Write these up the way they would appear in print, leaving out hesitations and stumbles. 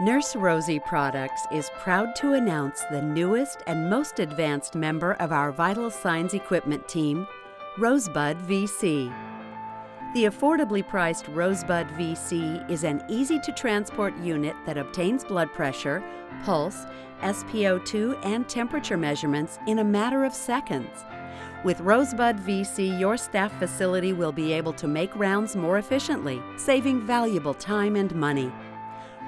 Nurse Rosie Products is proud to announce the newest and most advanced member of our vital signs equipment team, Rosebud VC. The affordably priced Rosebud VC is an easy-to-transport unit that obtains blood pressure, pulse, SpO2, and temperature measurements in a matter of seconds. With Rosebud VC, your staff facility will be able to make rounds more efficiently, saving valuable time and money.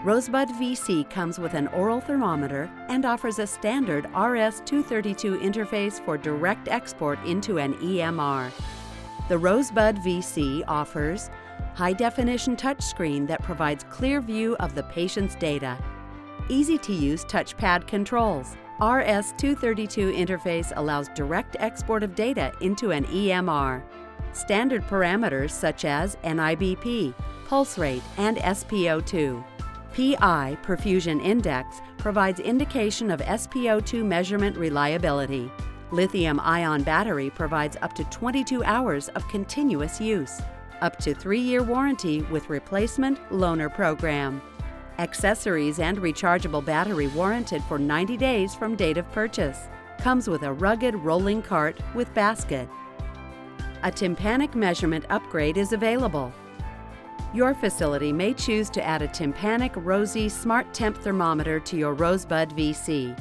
Rosebud VC comes with an oral thermometer and offers a standard RS-232 interface for direct export into an EMR. The Rosebud VC offers high-definition touchscreen that provides clear view of the patient's data, easy-to-use touchpad controls. RS-232 interface allows direct export of data into an EMR. Standard parameters such as NIBP, pulse rate, and SpO2. PI, Perfusion Index, provides indication of SpO2 measurement reliability. Lithium-ion battery provides up to 22 hours of continuous use. Up to 3-year warranty with replacement loaner program. Accessories and rechargeable battery warranted for 90 days from date of purchase. Comes with a rugged rolling cart with basket. A TYMPANIC measurement upgrade is available. Your facility may choose to add a TYMPANIC Rosie Smart Temp thermometer to your Rosebud VC.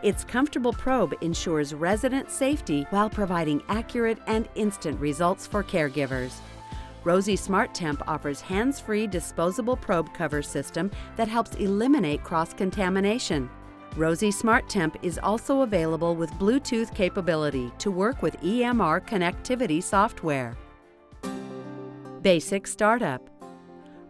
Its comfortable probe ensures resident safety while providing accurate and instant results for caregivers. Rosie Smart Temp offers hands-free disposable probe cover system that helps eliminate cross-contamination. Rosie Smart Temp is also available with Bluetooth capability to work with EMR connectivity software. Basic startup.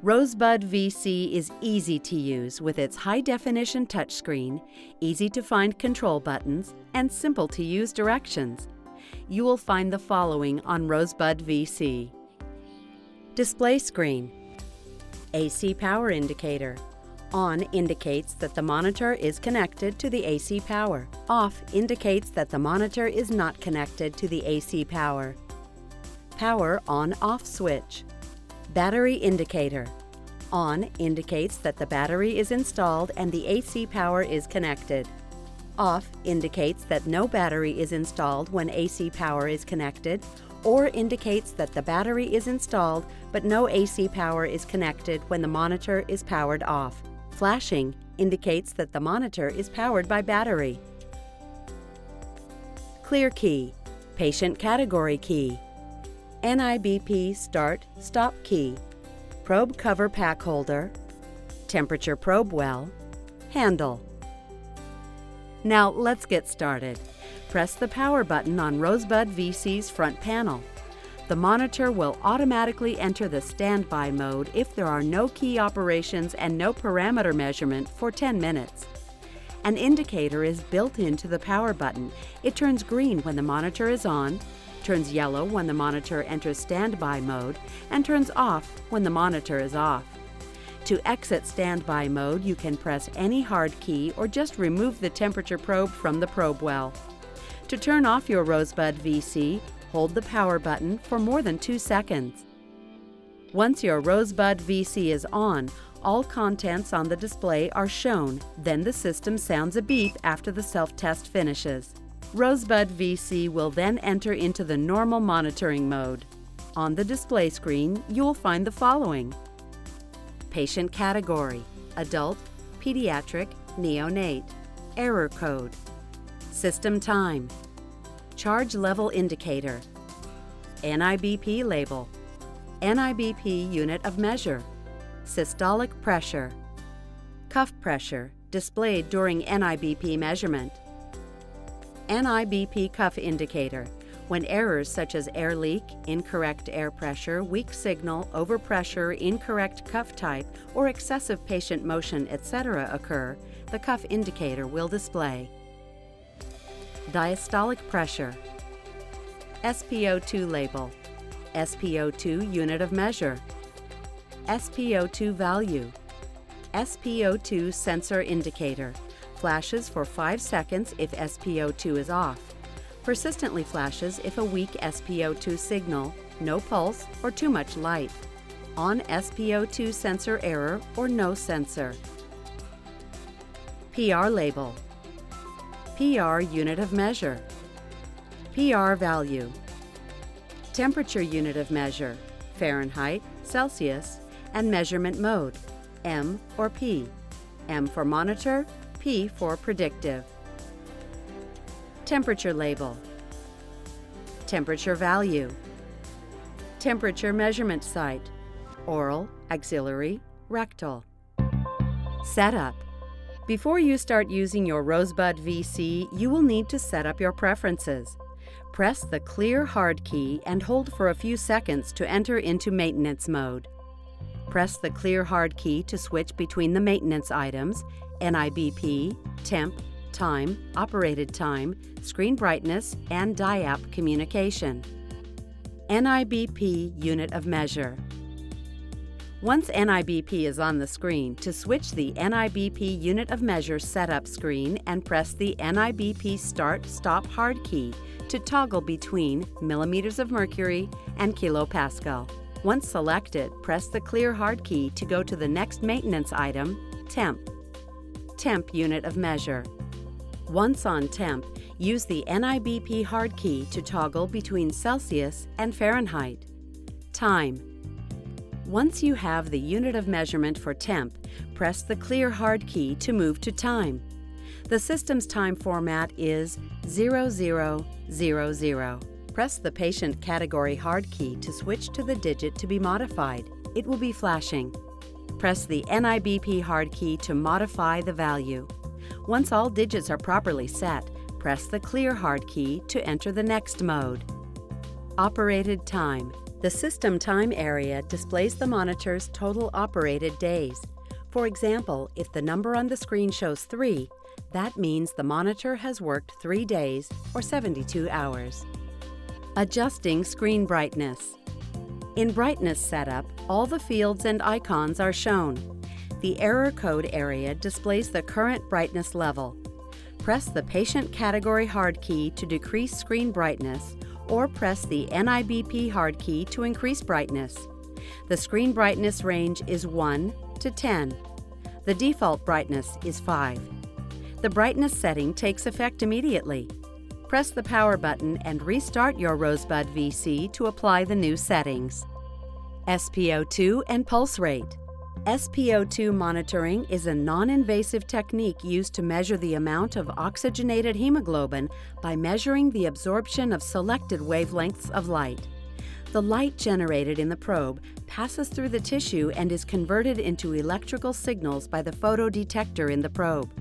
Rosebud VC is easy to use with its high-definition touchscreen, easy-to-find control buttons, and simple-to-use directions. You will find the following on Rosebud VC. Display screen. AC power indicator. On indicates that the monitor is connected to the AC power. Off indicates that the monitor is not connected to the AC power. Power on-off switch. Battery indicator. On indicates that the battery is installed and the AC power is connected. Off indicates that no battery is installed when AC power is connected, or indicates that the battery is installed but no AC power is connected when the monitor is powered off. Flashing indicates that the monitor is powered by battery. Clear key. Patient category key. NIBP start-stop key, probe cover pack holder, temperature probe well, handle. Now let's get started. Press the power button on Rosebud VC's front panel. The monitor will automatically enter the standby mode if there are no key operations and no parameter measurement for 10 minutes. An indicator is built into the power button. It turns green when the monitor is on, turns yellow when the monitor enters standby mode, and turns off when the monitor is off. To exit standby mode, you can press any hard key or just remove the temperature probe from the probe well. To turn off your Rosebud VC, hold the power button for more than 2 seconds. Once your Rosebud VC is on, all contents on the display are shown, then the system sounds a beep after the self-test finishes. Rosebud VC will then enter into the normal monitoring mode. On the display screen, you will find the following. Patient category, adult, pediatric, neonate. Error code. System time. Charge level indicator. NIBP label. NIBP unit of measure. Systolic pressure. Cuff pressure displayed during NIBP measurement. NIBP cuff indicator. When errors such as air leak, incorrect air pressure, weak signal, overpressure, incorrect cuff type, or excessive patient motion, etc. occur, the cuff indicator will display. Diastolic pressure. SpO2 label. SpO2 unit of measure. SpO2 value. SpO2 sensor indicator. Flashes for 5 seconds if SpO2 is off. Persistently flashes if a weak SpO2 signal, no pulse, or too much light. On SpO2 sensor error or no sensor. PR label, PR unit of measure, PR value, temperature unit of measure, Fahrenheit, Celsius, and measurement mode, M or P, M for monitor, P for predictive. Temperature label, temperature value, temperature measurement site, oral, axillary, rectal. Setup. Before you start using your Rosebud VC, you will need to set up your preferences. Press the clear hard key and hold for a few seconds to enter into maintenance mode. Press the clear hard key to switch between the maintenance items, NIBP, temp, time, operated time, screen brightness, and DIAP communication. NIBP unit of measure. Once NIBP is on the screen, to switch the NIBP unit of measure setup screen and press the NIBP Start-Stop hard key to toggle between millimeters of mercury and kilopascal. Once selected, press the clear hard key to go to the next maintenance item, temp. Temp unit of measure. Once on temp, use the NIBP hard key to toggle between Celsius and Fahrenheit. Time. Once you have the unit of measurement for temp, press the clear hard key to move to time. The system's time format is 0000. Press the patient category hard key to switch to the digit to be modified. It will be flashing. Press the NIBP hard key to modify the value. Once all digits are properly set, press the clear hard key to enter the next mode. Operated time. The system time area displays the monitor's total operated days. For example, if the number on the screen shows 3, that means the monitor has worked 3 days or 72 hours. Adjusting screen brightness. In brightness setup, all the fields and icons are shown. The error code area displays the current brightness level. Press the patient category hard key to decrease screen brightness, or press the NIBP hard key to increase brightness. The screen brightness range is 1 to 10. The default brightness is 5. The brightness setting takes effect immediately. Press the power button and restart your Rosebud VC to apply the new settings. SpO2 and pulse rate. SpO2 monitoring is a non-invasive technique used to measure the amount of oxygenated hemoglobin by measuring the absorption of selected wavelengths of light. The light generated in the probe passes through the tissue and is converted into electrical signals by the photodetector in the probe.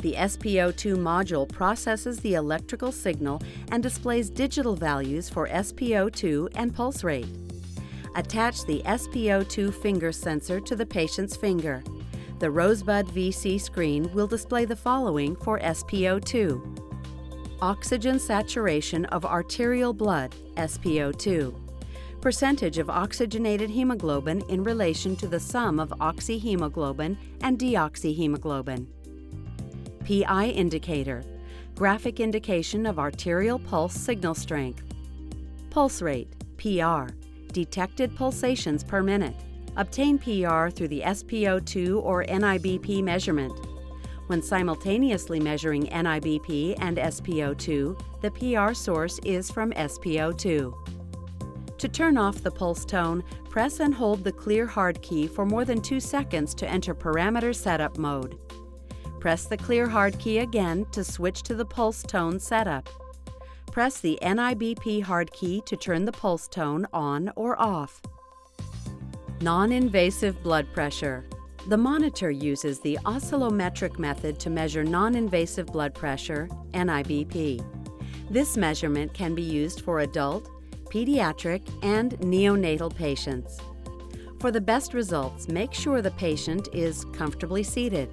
The SpO2 module processes the electrical signal and displays digital values for SpO2 and pulse rate. Attach the SpO2 finger sensor to the patient's finger. The Rosebud VC screen will display the following for SpO2. Oxygen saturation of arterial blood, SpO2. Percentage of oxygenated hemoglobin in relation to the sum of oxyhemoglobin and deoxyhemoglobin. PI indicator, graphic indication of arterial pulse signal strength. Pulse rate, PR, detected pulsations per minute. Obtain PR through the SpO2 or NIBP measurement. When simultaneously measuring NIBP and SpO2, the PR source is from SpO2. To turn off the pulse tone, press and hold the clear hard key for more than 2 seconds to enter parameter setup mode. Press the clear hard key again to switch to the pulse tone setup. Press the NIBP hard key to turn the pulse tone on or off. Non-invasive blood pressure. The monitor uses the oscillometric method to measure non-invasive blood pressure, NIBP. This measurement can be used for adult, pediatric, and neonatal patients. For the best results, make sure the patient is comfortably seated,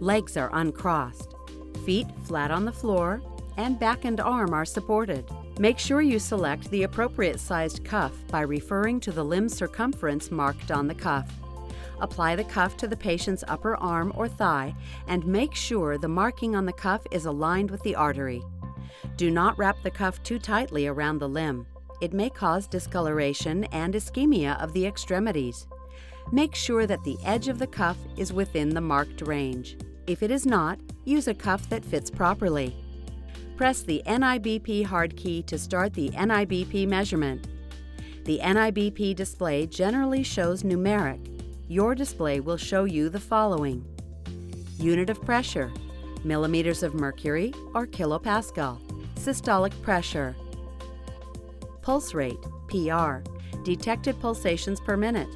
legs are uncrossed, feet flat on the floor, and back and arm are supported. Make sure you select the appropriate sized cuff by referring to the limb circumference marked on the cuff. Apply the cuff to the patient's upper arm or thigh and make sure the marking on the cuff is aligned with the artery. Do not wrap the cuff too tightly around the limb. It may cause discoloration and ischemia of the extremities. Make sure that the edge of the cuff is within the marked range. If it is not, use a cuff that fits properly. Press the NIBP hard key to start the NIBP measurement. The NIBP display generally shows numeric. Your display will show you the following: unit of pressure, millimeters of mercury or kilopascal, systolic pressure, pulse rate, PR, detected pulsations per minute.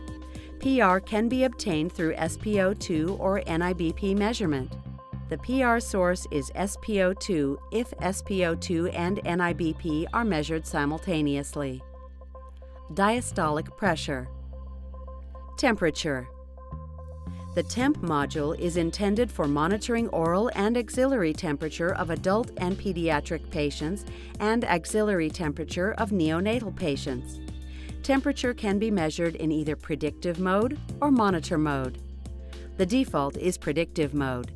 PR can be obtained through SpO2 or NIBP measurement. The PR source is SpO2 if SpO2 and NIBP are measured simultaneously. Diastolic pressure. Temperature. The temp module is intended for monitoring oral and axillary temperature of adult and pediatric patients and axillary temperature of neonatal patients. Temperature can be measured in either predictive mode or monitor mode. The default is predictive mode.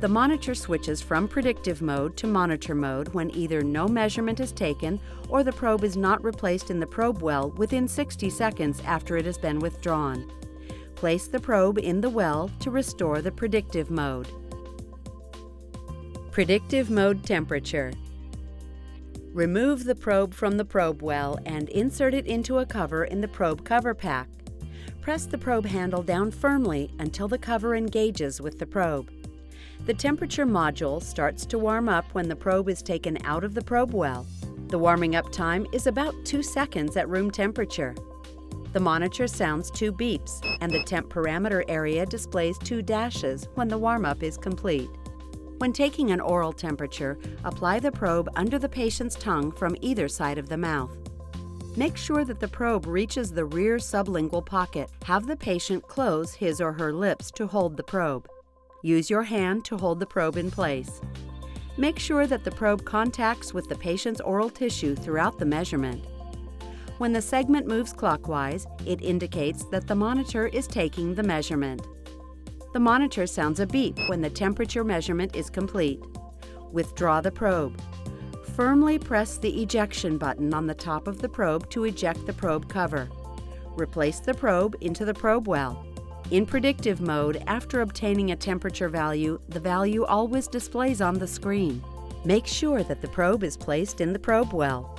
The monitor switches from predictive mode to monitor mode when either no measurement is taken or the probe is not replaced in the probe well within 60 seconds after it has been withdrawn. Place the probe in the well to restore the predictive mode. Predictive mode temperature. Remove the probe from the probe well and insert it into a cover in the probe cover pack. Press the probe handle down firmly until the cover engages with the probe. The temperature module starts to warm up when the probe is taken out of the probe well. The warming up time is about 2 seconds at room temperature. The monitor sounds 2 beeps, and the temp parameter area displays 2 dashes when the warm-up is complete. When taking an oral temperature, apply the probe under the patient's tongue from either side of the mouth. Make sure that the probe reaches the rear sublingual pocket. Have the patient close his or her lips to hold the probe. Use your hand to hold the probe in place. Make sure that the probe contacts with the patient's oral tissue throughout the measurement. When the segment moves clockwise, it indicates that the monitor is taking the measurement. The monitor sounds a beep when the temperature measurement is complete. Withdraw the probe. Firmly press the ejection button on the top of the probe to eject the probe cover. Replace the probe into the probe well. In predictive mode, after obtaining a temperature value, the value always displays on the screen. Make sure that the probe is placed in the probe well.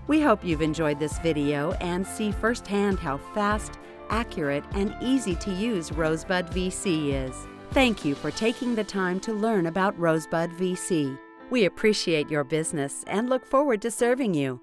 We hope you've enjoyed this video and see firsthand how fast, accurate, and easy to use Rosebud VC is. Thank you for taking the time to learn about Rosebud VC. We appreciate your business and look forward to serving you.